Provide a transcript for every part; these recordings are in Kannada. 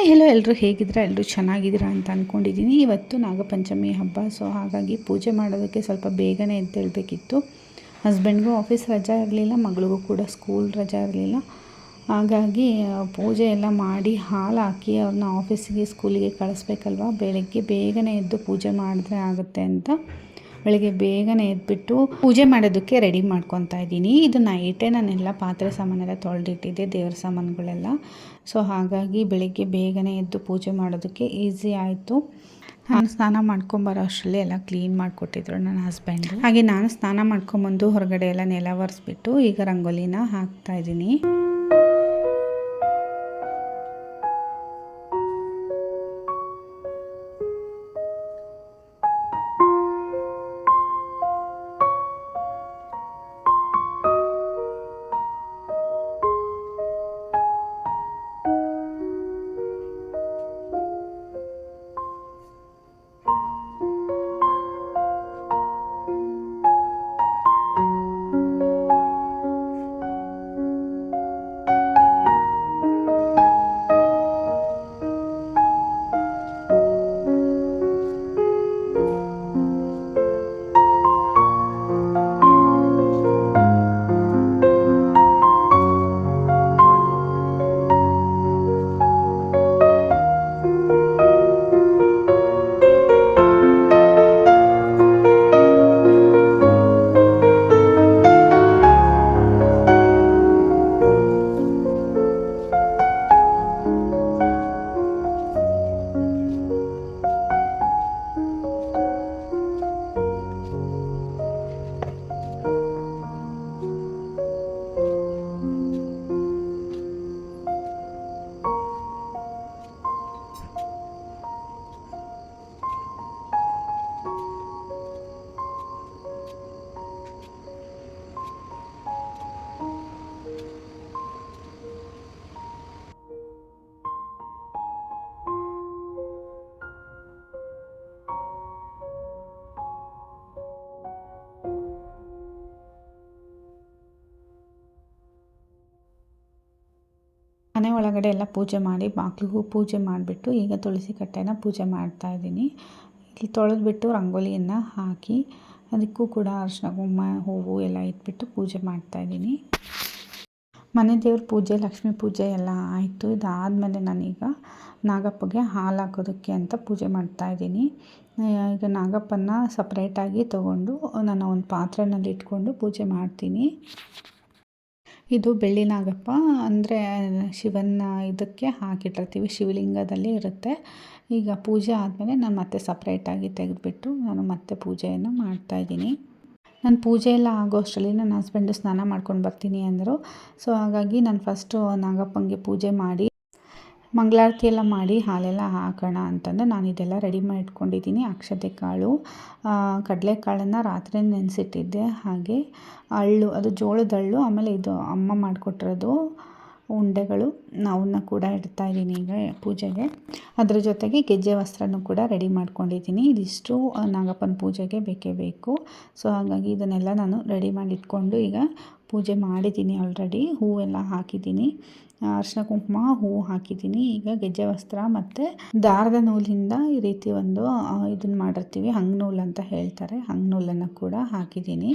ಹೆಲೋ ಎಲ್ಲರೂ ಹೇಗಿದ್ದೀರಾ? ಎಲ್ಲರೂ ಚೆನ್ನಾಗಿದ್ದೀರಾ ಅಂತ ಅಂದ್ಕೊಂಡಿದ್ದೀನಿ. ಇವತ್ತು ನಾಗಪಂಚಮಿ ಹಬ್ಬ. ಸೊ ಹಾಗಾಗಿ ಪೂಜೆ ಮಾಡೋದಕ್ಕೆ ಸ್ವಲ್ಪ ಬೇಗನೆ ಎದ್ದೇಳಬೇಕಿತ್ತು. ಹಸ್ಬೆಂಡ್ಗೂ ಆಫೀಸ್ ರಜಾ ಇರಲಿಲ್ಲ, ಮಗಳಿಗೂ ಕೂಡ ಸ್ಕೂಲ್ ರಜಾ ಇರಲಿಲ್ಲ. ಹಾಗಾಗಿ ಪೂಜೆ ಎಲ್ಲ ಮಾಡಿ ಹಾಲು ಹಾಕಿ ಅವ್ರನ್ನ ಆಫೀಸಿಗೆ ಸ್ಕೂಲಿಗೆ ಕಳಿಸ್ಬೇಕಲ್ವ. ಬೆಳಗ್ಗೆ ಬೇಗನೆ ಎದ್ದು ಪೂಜೆ ಮಾಡಿದ್ರೆ ಆಗುತ್ತೆ ಅಂತ ಬೆಳಗ್ಗೆ ಬೇಗನೆ ಎದ್ಬಿಟ್ಟು ಪೂಜೆ ಮಾಡೋದಕ್ಕೆ ರೆಡಿ ಮಾಡ್ಕೊತಾ ಇದ್ದೀನಿ. ಇದು ನೈಟೇ ನಾನೆಲ್ಲ ಪಾತ್ರೆ ಸಾಮಾನೆಲ್ಲ ತೊಳೆದಿಟ್ಟಿದ್ದೆ, ದೇವ್ರ ಸಾಮಾನುಗಳೆಲ್ಲ. ಸೊ ಹಾಗಾಗಿ ಬೆಳಗ್ಗೆ ಬೇಗನೆ ಎದ್ದು ಪೂಜೆ ಮಾಡೋದಕ್ಕೆ ಈಸಿ ಆಯಿತು. ನಾನು ಸ್ನಾನ ಮಾಡ್ಕೊಂಬರೋ ಅಷ್ಟರಲ್ಲಿ ಎಲ್ಲ ಕ್ಲೀನ್ ಮಾಡಿಕೊಟ್ಟಿದ್ರು ನನ್ನ ಹಸ್ಬೆಂಡ್. ಹಾಗೆ ನಾನು ಸ್ನಾನ ಮಾಡ್ಕೊಂಬಂದು ಹೊರಗಡೆ ಎಲ್ಲ ನೆಲ ಒರೆಸ್ಬಿಟ್ಟು ಈಗ ರಂಗೋಲಿನ ಹಾಕ್ತಾಯಿದ್ದೀನಿ. ಮನೆ ಒಳಗಡೆ ಎಲ್ಲ ಪೂಜೆ ಮಾಡಿ ಬಾಗಿಲಿಗೂ ಪೂಜೆ ಮಾಡಿಬಿಟ್ಟು ಈಗ ತುಳಸಿ ಕಟ್ಟೆನ ಪೂಜೆ ಮಾಡ್ತಾಯಿದ್ದೀನಿ. ಇಲ್ಲಿ ತೊಳೆದ್ಬಿಟ್ಟು ರಂಗೋಲಿಯನ್ನು ಹಾಕಿ ಅದಕ್ಕೂ ಕೂಡ ಅರಿಶಿನ ಕುಂಕುಮ ಹೂವು ಎಲ್ಲ ಇಟ್ಬಿಟ್ಟು ಪೂಜೆ ಮಾಡ್ತಾಯಿದ್ದೀನಿ. ಮನೆ ದೇವ್ರ ಪೂಜೆ, ಲಕ್ಷ್ಮೀ ಪೂಜೆ ಎಲ್ಲ ಆಯಿತು. ಇದಾದಮೇಲೆ ನಾನೀಗ ನಾಗಪ್ಪಗೆ ಹಾಲು ಹಾಕೋದಕ್ಕೆ ಅಂತ ಪೂಜೆ ಮಾಡ್ತಾಯಿದ್ದೀನಿ. ಈಗ ನಾಗಪ್ಪನ ಸಪ್ರೇಟಾಗಿ ತೊಗೊಂಡು ನಾನು ಒಂದು ಪಾತ್ರೆಯಲ್ಲಿ ಇಟ್ಕೊಂಡು ಪೂಜೆ ಮಾಡ್ತೀನಿ. ಇದು ಬೆಳ್ಳಿ ನಾಗಪ್ಪ, ಅಂದರೆ ಶಿವನ ಇದಕ್ಕೆ ಹಾಕಿಟ್ಟಿರ್ತೀವಿ, ಶಿವಲಿಂಗದಲ್ಲಿ ಇರುತ್ತೆ. ಈಗ ಪೂಜೆ ಆದಮೇಲೆ ನಾನು ಮತ್ತೆ ಸಪ್ರೇಟಾಗಿ ತೆಗೆದುಬಿಟ್ಟು ನಾನು ಮತ್ತೆ ಪೂಜೆಯನ್ನು ಮಾಡ್ತಾಯಿದ್ದೀನಿ. ನಾನು ಪೂಜೆ ಎಲ್ಲ ಆಗೋ ಅಷ್ಟರಲ್ಲಿ ನನ್ನ ಹಸ್ಬೆಂಡು ಸ್ನಾನ ಮಾಡ್ಕೊಂಡು ಬರ್ತೀನಿ ಅಂದರು. ಸೊ ಹಾಗಾಗಿ ನಾನು ಫಸ್ಟು ನಾಗಪ್ಪನಿಗೆ ಪೂಜೆ ಮಾಡಿ ಮಂಗಳಾರತಿ ಎಲ್ಲ ಮಾಡಿ ಹಾಲೆಲ್ಲ ಹಾಕೋಣ ಅಂತಂದು ನಾನು ಇದೆಲ್ಲ ರೆಡಿ ಮಾಡಿ ಇಟ್ಕೊಂಡಿದ್ದೀನಿ. ಅಕ್ಷತೆ ಕಾಳು, ಕಡಲೆಕಾಳನ್ನು ರಾತ್ರಿ ನೆನೆಸಿಟ್ಟಿದ್ದೆ. ಹಾಗೆ ಅಳ್ಳು, ಅದು ಜೋಳದ ಅಳ್ಳು, ಆಮೇಲೆ ಇದು ಅಮ್ಮ ಮಾಡಿಕೊಟ್ಟಿರೋದು ಉಂಡೆಗಳು, ಅವನ್ನ ಕೂಡ ಇಡ್ತಾಯಿದ್ದೀನಿ ಈಗ ಪೂಜೆಗೆ. ಅದರ ಜೊತೆಗೆ ಗೆಜ್ಜೆ ವಸ್ತ್ರನೂ ಕೂಡ ರೆಡಿ ಮಾಡ್ಕೊಂಡಿದ್ದೀನಿ. ಇದಿಷ್ಟು ನಾಗಪ್ಪನ ಪೂಜೆಗೆ ಬೇಕೇ ಬೇಕು. ಸೊ ಹಾಗಾಗಿ ಇದನ್ನೆಲ್ಲ ನಾನು ರೆಡಿ ಮಾಡಿ ಇಟ್ಕೊಂಡು ಈಗ ಪೂಜೆ ಮಾಡಿದ್ದೀನಿ. ಆಲ್ರೆಡಿ ಹೂವೆಲ್ಲ ಹಾಕಿದ್ದೀನಿ, ಅರಿಶಿನ ಕುಂಕುಮ ಹೂವು ಹಾಕಿದ್ದೀನಿ. ಈಗ ಗೆಜ್ಜೆ ವಸ್ತ್ರ ಮತ್ತು ದಾರದ ನೂಲಿಂದ ಈ ರೀತಿ ಒಂದು ಇದನ್ನು ಮಾಡಿರ್ತೀವಿ, ಹಂಗೆ ನೂಲು ಅಂತ ಹೇಳ್ತಾರೆ, ಹಂಗೆ ನೂಲನ್ನು ಕೂಡ ಹಾಕಿದ್ದೀನಿ.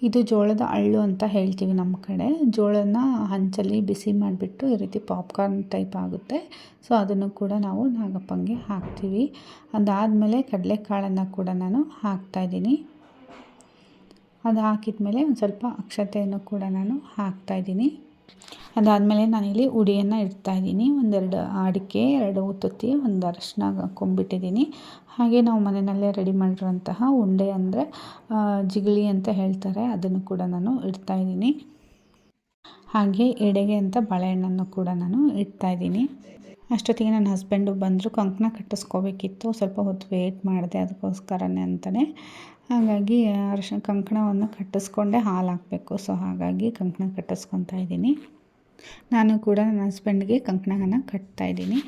ಇದು ಜೋಳದ ಅಳ್ಳು ಅಂತ ಹೇಳ್ತೀವಿ ನಮ್ಮ ಕಡೆ. ಜೋಳನ ಹಂಚಲ್ಲಿ ಬಿಸಿ ಮಾಡಿಬಿಟ್ಟು ಈ ರೀತಿ ಪಾಪ್ಕಾರ್ನ್ ಟೈಪ್ ಆಗುತ್ತೆ. ಸೊ ಅದನ್ನು ಕೂಡ ನಾವು ನಾಗಪ್ಪಂಗೆ ಹಾಕ್ತೀವಿ. ಅದಾದಮೇಲೆ ಕಡಲೆಕಾಳನ್ನು ಕೂಡ ನಾನು ಹಾಕ್ತಾಯಿದ್ದೀನಿ. ಅದು ಹಾಕಿದ್ಮೇಲೆ ಒಂದು ಸ್ವಲ್ಪ ಅಕ್ಷತೆಯನ್ನು ಕೂಡ ನಾನು ಹಾಕ್ತಾಯಿದ್ದೀನಿ. ಅದಾದಮೇಲೆ ನಾನಿಲ್ಲಿ ಉಡಿಯನ್ನು ಇಡ್ತಾಯಿದ್ದೀನಿ. ಒಂದೆರಡು ಅಡಿಕೆ, 2 ಉತ್ತುತ್ತಿ, ಒಂದು ಅರಿಶಿನ ಕೊಂಬಿಟ್ಟಿದ್ದೀನಿ. ಹಾಗೆ ನಾವು ಮನೆಯಲ್ಲೇ ರೆಡಿ ಮಾಡಿರುವಂತಹ ಉಂಡೆ, ಅಂದರೆ ಜಿಗಳಿ ಅಂತ ಹೇಳ್ತಾರೆ, ಅದನ್ನು ಕೂಡ ನಾನು ಇಡ್ತಾಯಿದ್ದೀನಿ. ಹಾಗೆ ಎಡೆಗೆ ಅಂತ ಬಾಳೆಹಣ್ಣನ್ನು ಕೂಡ ನಾನು ಇಡ್ತಾಯಿದ್ದೀನಿ. ಅಷ್ಟೊತ್ತಿಗೆ ನನ್ನ ಹಸ್ಬೆಂಡು ಬಂದರು. ಕಂಕಣ ಕಟ್ಟಿಸ್ಕೋಬೇಕಿತ್ತು, ಸ್ವಲ್ಪ ಹೊತ್ತು ವೇಟ್ ಮಾಡಿದೆ ಅದಕ್ಕೋಸ್ಕರನೇ ಅಂತಲೇ. ಹಾಗಾಗಿ ಕಂಕಣವನ್ನು ಕಟ್ಟಿಸ್ಕೊಂಡೆ ಹಾಲು ಹಾಕಬೇಕು. ಸೊ ಹಾಗಾಗಿ ಕಂಕಣ ಕಟ್ಟಿಸ್ಕೊತಾ ಇದ್ದೀನಿ. ನಾನು ಕೂಡ ನನ್ನ ಹಸ್ಬೆಂಡ್ಗೆ ಕಂಕಣವನ್ನು ಕಟ್ತಾಯಿದ್ದೀನಿ.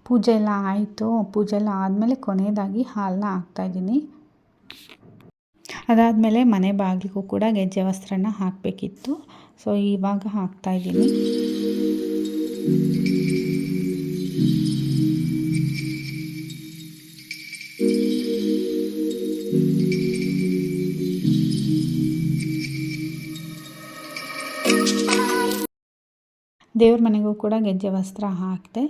ಪೂಜೆ ಎಲ್ಲ ಆಯಿತು. ಪೂಜೆ ಎಲ್ಲ ಆದಮೇಲೆ ಕೊನೆಯದಾಗಿ ಹಾಲನ್ನ ಹಾಕ್ತಾಯಿದ್ದೀನಿ. ಅದಾದಮೇಲೆ ಮನೆ ಬಾಗಿಲಿಗೂ ಕೂಡ ಗೆಜ್ಜೆ ವಸ್ತ್ರನ ಹಾಕಬೇಕಿತ್ತು. ಸೊ ಇವಾಗ ಹಾಕ್ತಾಯಿದ್ದೀನಿ. ದೇವ್ರ ಮನೆಗೂ ಕೂಡ ಗೆಜ್ಜೆ ವಸ್ತ್ರ ಹಾಕಿದೆ.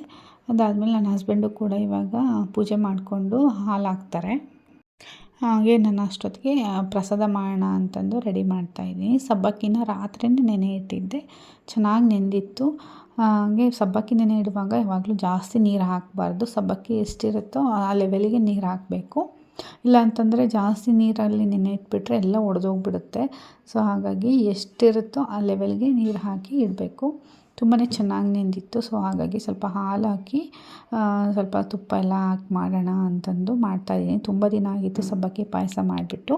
ಅದಾದಮೇಲೆ ನನ್ನ ಹಸ್ಬೆಂಡು ಕೂಡ ಇವಾಗ ಪೂಜೆ ಮಾಡಿಕೊಂಡು ಹಾಲು ಹಾಕ್ತಾರೆ. ಹಾಗೆ ನಾನು ಅಷ್ಟೊತ್ತಿಗೆ ಪ್ರಸಾದ ಮಾಡೋಣ ಅಂತಂದು ರೆಡಿ ಮಾಡ್ತಾಯಿದ್ದೀನಿ. ಸಬ್ಬಕ್ಕಿನ ರಾತ್ರಿಯೇ ನೆನೆ ಇಟ್ಟಿದ್ದೆ, ಚೆನ್ನಾಗಿ ನೆಂದಿತ್ತು. ಹಾಗೆ ಸಬ್ಬಕ್ಕಿ ನೆನೆ ಇಡುವಾಗ ಯಾವಾಗಲೂ ಜಾಸ್ತಿ ನೀರು ಹಾಕಬಾರ್ದು. ಸಬ್ಬಕ್ಕಿ ಎಷ್ಟಿರುತ್ತೋ ಆ ಲೆವೆಲಿಗೆ ನೀರು ಹಾಕಬೇಕು. ಇಲ್ಲ ಅಂತಂದರೆ ಜಾಸ್ತಿ ನೀರಲ್ಲಿ ನೆನೆ ಇಟ್ಬಿಟ್ರೆ ಎಲ್ಲ ಒಡೆದೋಗ್ಬಿಡುತ್ತೆ. ಸೊ ಹಾಗಾಗಿ ಎಷ್ಟಿರುತ್ತೋ ಆ ಲೆವೆಲ್ಗೆ ನೀರು ಹಾಕಿ ಇಡಬೇಕು. ತುಂಬಾ ಚೆನ್ನಾಗಿ ನೆಂದಿತ್ತು. ಸೊ ಹಾಗಾಗಿ ಸ್ವಲ್ಪ ಹಾಲು ಹಾಕಿ ಸ್ವಲ್ಪ ತುಪ್ಪ ಎಲ್ಲ ಹಾಕಿ ಮಾಡೋಣ ಅಂತಂದು ಮಾಡ್ತಾಯಿದ್ದೀನಿ. ತುಂಬ ದಿನ ಆಗಿತ್ತು ಸಬ್ಬಕ್ಕಿ ಪಾಯಸ ಮಾಡಿಬಿಟ್ಟು.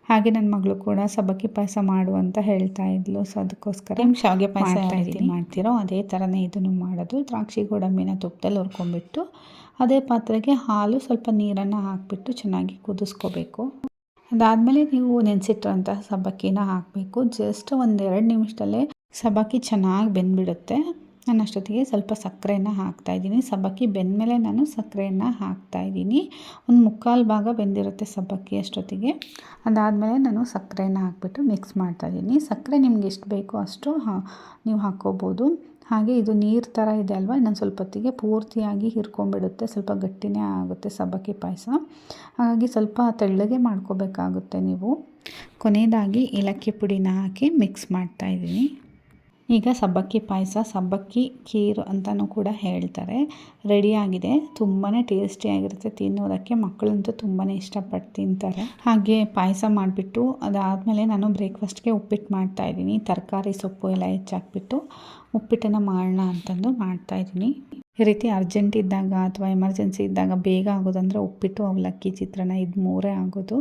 ಹಾಗೆ ನನ್ನ ಮಗಳು ಕೂಡ ಸಬ್ಬಕ್ಕಿ ಪಾಯಸ ಮಾಡು ಅಂತ ಹೇಳ್ತಾ ಇದ್ಲು. ಸೊ ಅದಕ್ಕೋಸ್ಕರ ಶಾವಿಗೆ ಪಾಯಸ ಮಾಡ್ತಿರೋ ಅದೇ ಥರನೇ ಇದನ್ನು ಮಾಡೋದು. ದ್ರಾಕ್ಷಿ ಗೋಡಂಬಿನ ತುಪ್ಪದಲ್ಲಿ ಹುರ್ಕೊಂಡ್ಬಿಟ್ಟು ಅದೇ ಪಾತ್ರೆಗೆ ಹಾಲು ಸ್ವಲ್ಪ ನೀರನ್ನು ಹಾಕಿಬಿಟ್ಟು ಚೆನ್ನಾಗಿ ಕುದಿಸ್ಕೋಬೇಕು. ಅದಾದಮೇಲೆ ನೀವು ನೆನೆಸಿಟ್ಟಿರೋಂಥ ಸಬ್ಬಕ್ಕಿನ ಹಾಕಬೇಕು. ಜಸ್ಟ್ 1-2 ನಿಮಿಷದಲ್ಲೇ ಸಬ್ಬಕ್ಕಿ ಚೆನ್ನಾಗಿ ಬೆಂದ್ಬಿಡುತ್ತೆ. ನಾನು ಅಷ್ಟೊತ್ತಿಗೆ ಸ್ವಲ್ಪ ಸಕ್ಕರೆಯನ್ನು ಹಾಕ್ತಾಯಿದ್ದೀನಿ. ಸಬ್ಬಕ್ಕಿ ಬೆಂದಮೇಲೆ ನಾನು ಸಕ್ಕರೆಯನ್ನು ಹಾಕ್ತಾಯಿದ್ದೀನಿ. 1/4 ಭಾಗ ಬೆಂದಿರುತ್ತೆ ಸಬ್ಬಕ್ಕಿ ಅಷ್ಟೊತ್ತಿಗೆ. ಅದಾದಮೇಲೆ ನಾನು ಸಕ್ಕರೆಯನ್ನು ಹಾಕಿಬಿಟ್ಟು ಮಿಕ್ಸ್ ಮಾಡ್ತಾಯಿದ್ದೀನಿ. ಸಕ್ಕರೆ ನಿಮ್ಗೆ ಎಷ್ಟು ಬೇಕೋ ಅಷ್ಟು ನೀವು ಹಾಕ್ಕೋಬೋದು. ಹಾಗೆ ಇದು ನೀರು ಥರ ಇದೆ ಅಲ್ವಾ, ಇನ್ನೊಂದು ಸ್ವಲ್ಪ ಹೊತ್ತಿಗೆ ಪೂರ್ತಿಯಾಗಿ ಹಿರ್ಕೊಂಡ್ಬಿಡುತ್ತೆ. ಸ್ವಲ್ಪ ಗಟ್ಟಿನೇ ಆಗುತ್ತೆ ಸಬ್ಬಕ್ಕಿ ಪಾಯಸ. ಹಾಗಾಗಿ ಸ್ವಲ್ಪ ತೆಳ್ಳಗೆ ಮಾಡ್ಕೋಬೇಕಾಗುತ್ತೆ ನೀವು. ಕೊನೆಯದಾಗಿ ಏಲಕ್ಕಿ ಪುಡಿನ ಹಾಕಿ ಮಿಕ್ಸ್ ಮಾಡ್ತಾಯಿದ್ದೀನಿ. ಈಗ ಸಬ್ಬಕ್ಕಿ ಪಾಯಸ, ಸಬ್ಬಕ್ಕಿ ಖೀರು ಅಂತಲೂ ಕೂಡ ಹೇಳ್ತಾರೆ, ರೆಡಿಯಾಗಿದೆ. ತುಂಬಾ ಟೇಸ್ಟಿಯಾಗಿರುತ್ತೆ ತಿನ್ನೋದಕ್ಕೆ. ಮಕ್ಕಳಂತೂ ತುಂಬಾ ಇಷ್ಟಪಟ್ಟು ತಿಂತಾರೆ. ಹಾಗೆ ಪಾಯಸ ಮಾಡಿಬಿಟ್ಟು ಅದಾದಮೇಲೆ ನಾನು ಬ್ರೇಕ್ಫಾಸ್ಟ್ಗೆ ಉಪ್ಪಿಟ್ಟು ಮಾಡ್ತಾಯಿದ್ದೀನಿ. ತರಕಾರಿ ಸೊಪ್ಪು ಎಲ್ಲ ಹೆಚ್ಚಾಕ್ಬಿಟ್ಟು ಉಪ್ಪಿಟ್ಟನ್ನು ಮಾಡೋಣ ಅಂತಂದು ಮಾಡ್ತಾಯಿದ್ದೀನಿ. ಈ ರೀತಿ ಅರ್ಜೆಂಟ್ ಇದ್ದಾಗ ಅಥವಾ ಎಮರ್ಜೆನ್ಸಿ ಇದ್ದಾಗ ಬೇಗ ಆಗೋದಂದರೆ ಉಪ್ಪಿಟ್ಟು, ಅವಲಕ್ಕಿ, ಚಿತ್ರಾನ್ನ ಇದು 3 ಆಗೋದು.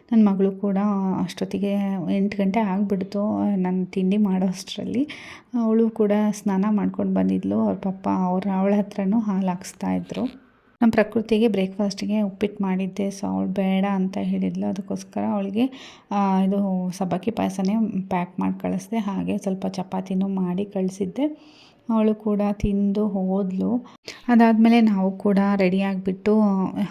ನನ್ನ ಮಗಳು ಕೂಡ ಅಷ್ಟೊತ್ತಿಗೆ 8 ಗಂಟೆ ಆಗಿಬಿಡ್ತು ನಾನು ತಿಂಡಿ ಮಾಡೋ ಅಷ್ಟರಲ್ಲಿ. ಅವಳು ಕೂಡ ಸ್ನಾನ ಮಾಡ್ಕೊಂಡು ಬಂದಿದ್ಲು. ಅವ್ರ ಪಪ್ಪ ಅವಳ ಹತ್ರನೂ ಹಾಲು ಹಾಕ್ಸ್ತಾಯಿದ್ರು. ನಮ್ಮ ಪ್ರಕೃತಿಗೆ ಬ್ರೇಕ್ಫಾಸ್ಟಿಗೆ ಉಪ್ಪಿಟ್ಟು ಮಾಡಿದ್ದೆ. ಸೊ ಅವಳು ಬೇಡ ಅಂತ ಹೇಳಿದ್ಲು. ಅದಕ್ಕೋಸ್ಕರ ಅವಳಿಗೆ ಇದು ಸಬ್ಬಕ್ಕಿ ಪಾಯಸನೇ ಪ್ಯಾಕ್ ಮಾಡಿ ಕಳಿಸ್ದೆ. ಹಾಗೆ ಸ್ವಲ್ಪ ಚಪಾತಿನೂ ಮಾಡಿ ಕಳಿಸಿದ್ದೆ. ಅವಳು ಕೂಡ ತಿಂದು ಹೋದ್ಲು. ಅದಾದಮೇಲೆ ನಾವು ಕೂಡ ರೆಡಿಯಾಗಿಬಿಟ್ಟು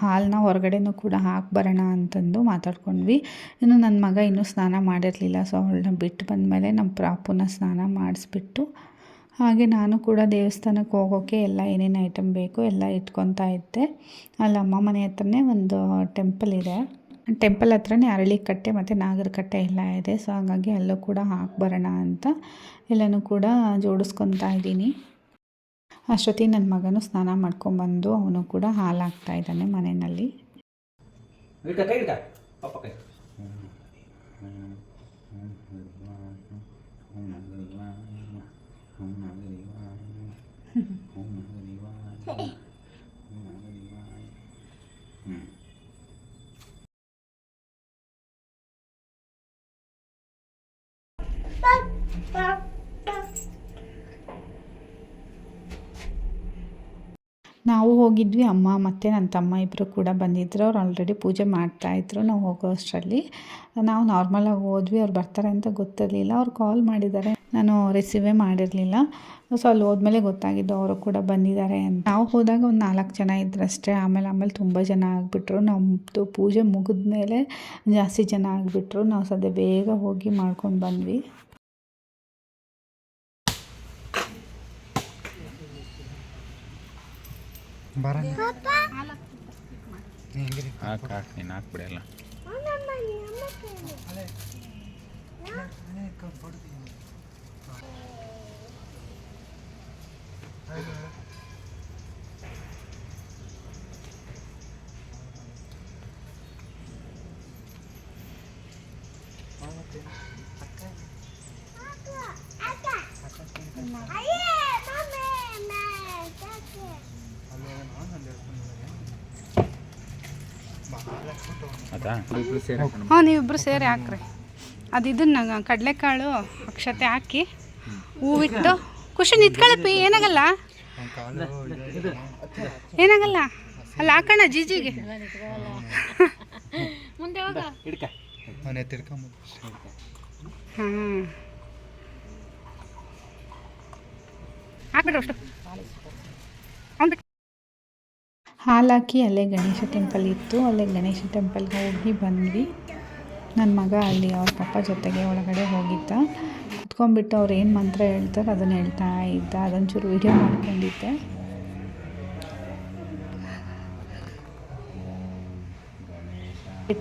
ಹಾಲನ್ನ ಹೊರಗಡೆನೂ ಕೂಡ ಹಾಕಿ ಅಂತಂದು ಮಾತಾಡ್ಕೊಂಡ್ವಿ. ಇನ್ನು ನನ್ನ ಮಗ ಇನ್ನೂ ಸ್ನಾನ ಮಾಡಿರಲಿಲ್ಲ. ಸೊ ಅವಳನ್ನ ಬಿಟ್ಟು ಬಂದಮೇಲೆ ನಮ್ಮ ಪ್ರಾಪುನ ಸ್ನಾನ ಮಾಡಿಸ್ಬಿಟ್ಟು ಹಾಗೆ ನಾನು ಕೂಡ ದೇವಸ್ಥಾನಕ್ಕೆ ಹೋಗೋಕ್ಕೆ ಎಲ್ಲ ಏನೇನು ಐಟಮ್ ಬೇಕು ಎಲ್ಲ ಇಟ್ಕೊತಾ ಇದ್ದೆ. ಅಲ್ಲಿ ಅಮ್ಮ ಮನೆ ಹತ್ರನೇ ಒಂದು ಟೆಂಪಲ್ ಇದೆ. ಟೆಂಪಲ್ ಹತ್ರನೇ ಅರಳಿಕಟ್ಟೆ ಮತ್ತು ನಾಗರಕಟ್ಟೆ ಎಲ್ಲ ಇದೆ. ಸೊ ಹಾಗಾಗಿ ಅಲ್ಲೂ ಕೂಡ ಹಾಕಿ ಅಂತ ಎಲ್ಲನೂ ಕೂಡ ಜೋಡಿಸ್ಕೊತಾ ಇದ್ದೀನಿ. ಅಷ್ಟೊತ್ತಿಗೆ ನನ್ನ ಮಗನೂ ಸ್ನಾನ ಮಾಡ್ಕೊಂಬಂದು ಅವನು ಕೂಡ ಹಾಲು ಹಾಕ್ತಾಯಿದ್ದಾನೆ ಮನೆಯಲ್ಲಿ. ನಾವು ಹೋಗಿದ್ವಿ. ಅಮ್ಮ ಮತ್ತು ನನ್ನ ತಮ್ಮ ಇಬ್ಬರು ಕೂಡ ಬಂದಿದ್ದರು. ಅವ್ರು ಆಲ್ರೆಡಿ ಪೂಜೆ ಮಾಡ್ತಾಯಿದ್ರು ನಾವು ಹೋಗೋ ಅಷ್ಟರಲ್ಲಿ. ನಾವು ನಾರ್ಮಲಾಗಿ ಹೋದ್ವಿ. ಅವ್ರು ಬರ್ತಾರೆ ಅಂತ ಗೊತ್ತಿರಲಿಲ್ಲ. ಅವ್ರು ಕಾಲ್ ಮಾಡಿದ್ದಾರೆ, ನಾನು ರಿಸೀವೇ ಮಾಡಿರಲಿಲ್ಲ. ಸೊ ಅಲ್ಲಿ ಹೋದ್ಮೇಲೆ ಗೊತ್ತಾಗಿದ್ದು ಅವರು ಕೂಡ ಬಂದಿದ್ದಾರೆ ಅಂತ. ನಾವು ಹೋದಾಗ ಒಂದು 4 ಜನ ಇದ್ರಷ್ಟೇ. ಆಮೇಲೆ ತುಂಬ ಜನ ಆಗಿಬಿಟ್ರು. ನಮ್ಮದು ಪೂಜೆ ಮುಗಿದ್ಮೇಲೆ ಜಾಸ್ತಿ ಜನ ಆಗಿಬಿಟ್ರು. ನಾವು ಸದ್ಯ ಬೇಗ ಹೋಗಿ ಮಾಡ್ಕೊಂಡು ಬಂದ್ವಿ. ಹಾಕ್ಬಿಡಲ್ಲ. ಹಾಂ, ನೀವಿಬ್ಬರು ಸೇರಿ ಹಾಕ್ರಿ. ಅದು ಇದನ್ನ ಕಡಲೆಕಾಳು ಅಕ್ಷತೆ ಹಾಕಿ ಹೂವಿಟ್ಟು ಖುಷಿ ನಿಂತ್ಕೊಳಪ್ಪಿ. ಏನಾಗಲ್ಲ ಏನಾಗಲ್ಲ. ಅಲ್ಲಿ ಹಾಕೋಣ ಜೀಜಿಗೆ. ಮುಂದೆ ಹೋಗ. ಹಾಂ ಹಾಕ್ಬಿಡ್ರಿ ಅಷ್ಟು. ಹಾಲು ಹಾಕಿ ಅಲ್ಲೇ ಗಣೇಶ ಟೆಂಪಲ್ ಇತ್ತು. ಅಲ್ಲೇ ಗಣೇಶ ಟೆಂಪಲ್ಗೆ ಹೋಗಿ ಬಂದ್ವಿ. ನನ್ನ ಮಗ ಅಲ್ಲಿ ಅವ್ರ ಪಪ್ಪ ಜೊತೆಗೆ ಒಳಗಡೆ ಹೋಗಿದ್ದ. ಕುತ್ಕೊಂಡ್ಬಿಟ್ಟು ಅವ್ರು ಏನು ಮಂತ್ರ ಹೇಳ್ತಾರೆ ಅದನ್ನು ಹೇಳ್ತಾ ಇದ್ದ. ಅದೊಂಚೂರು ವೀಡಿಯೋ ಮಾಡ್ಕೊಂಡಿದ್ದೆ.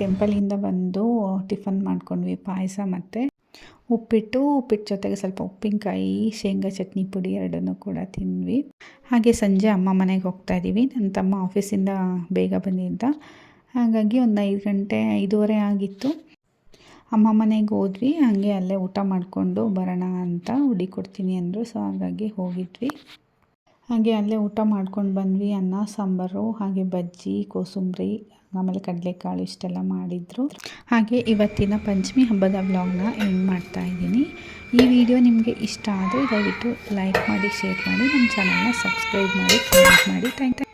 ಟೆಂಪಲಿಂದ ಬಂದು ಟಿಫನ್ ಮಾಡ್ಕೊಂಡ್ವಿ, ಪಾಯಸ ಮತ್ತು ಉಪ್ಪಿಟ್ಟು ಜೊತೆಗೆ ಸ್ವಲ್ಪ ಉಪ್ಪಿನಕಾಯಿ, ಶೇಂಗಾ ಚಟ್ನಿ ಪುಡಿ ಎರಡನ್ನೂ ಕೂಡ ತಿಂದ್ವಿ. ಹಾಗೆ ಸಂಜೆ ಅಮ್ಮ ಮನೆಗೆ ಹೋಗ್ತಾ ಇದ್ದೀವಿ. ನನ್ನ ತಮ್ಮ ಆಫೀಸಿಂದ ಬೇಗ ಬಂದಿದ್ದ, ಹಾಗಾಗಿ ಒಂದು 5 ಗಂಟೆ 5:15 ಆಗಿತ್ತು. ಅಮ್ಮ ಮನೆಗೆ ಹೋದ್ವಿ. ಹಾಗೆ ಅಲ್ಲೇ ಊಟ ಮಾಡಿಕೊಂಡು ಬರೋಣ ಅಂತ ಕೊಡ್ತೀನಿ ಅಂದರು. ಸೊ ಹಾಗಾಗಿ ಹೋಗಿದ್ವಿ. ಹಾಗೆ ಅಲ್ಲೇ ಊಟ ಮಾಡ್ಕೊಂಡು ಬಂದ್ವಿ. ಅನ್ನ ಸಾಂಬಾರು, ಹಾಗೆ ಬಜ್ಜಿ, ಕೋಸಂಬರಿ, ಆಮೇಲೆ ಕಡಲೆಕಾಳು ಇಷ್ಟೆಲ್ಲ ಮಾಡಿದರು. ಹಾಗೆ ಇವತ್ತಿನ ಪಂಚಮಿ ಹಬ್ಬದ ವ್ಲಾಗ್ನ ಎಂಡ್ ಮಾಡ್ತಾ ಇದ್ದೀನಿ. ಈ ವಿಡಿಯೋ ನಿಮಗೆ ಇಷ್ಟ ಆದರೆ ದಯವಿಟ್ಟು ಲೈಕ್ ಮಾಡಿ, ಶೇರ್ ಮಾಡಿ, ನಮ್ಮ ಚಾನಲ್ನ ಸಬ್ಸ್ಕ್ರೈಬ್ ಮಾಡಿ, ಕಮೆಂಟ್ ಮಾಡಿ. Thank you.